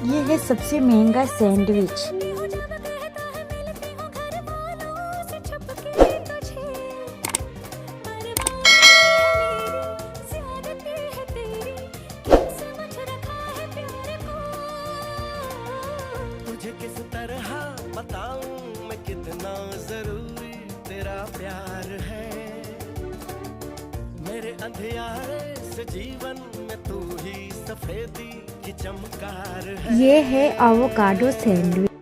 ये है सबसे महंगा सैंडविच। तुझे किस तरह बताऊं मैं कितना जरूरी तेरा प्यार है। मेरे अंधियारे से जीवन में तू ही सफेदी की चमकार है। ये है एवोकाडो सैंडविच।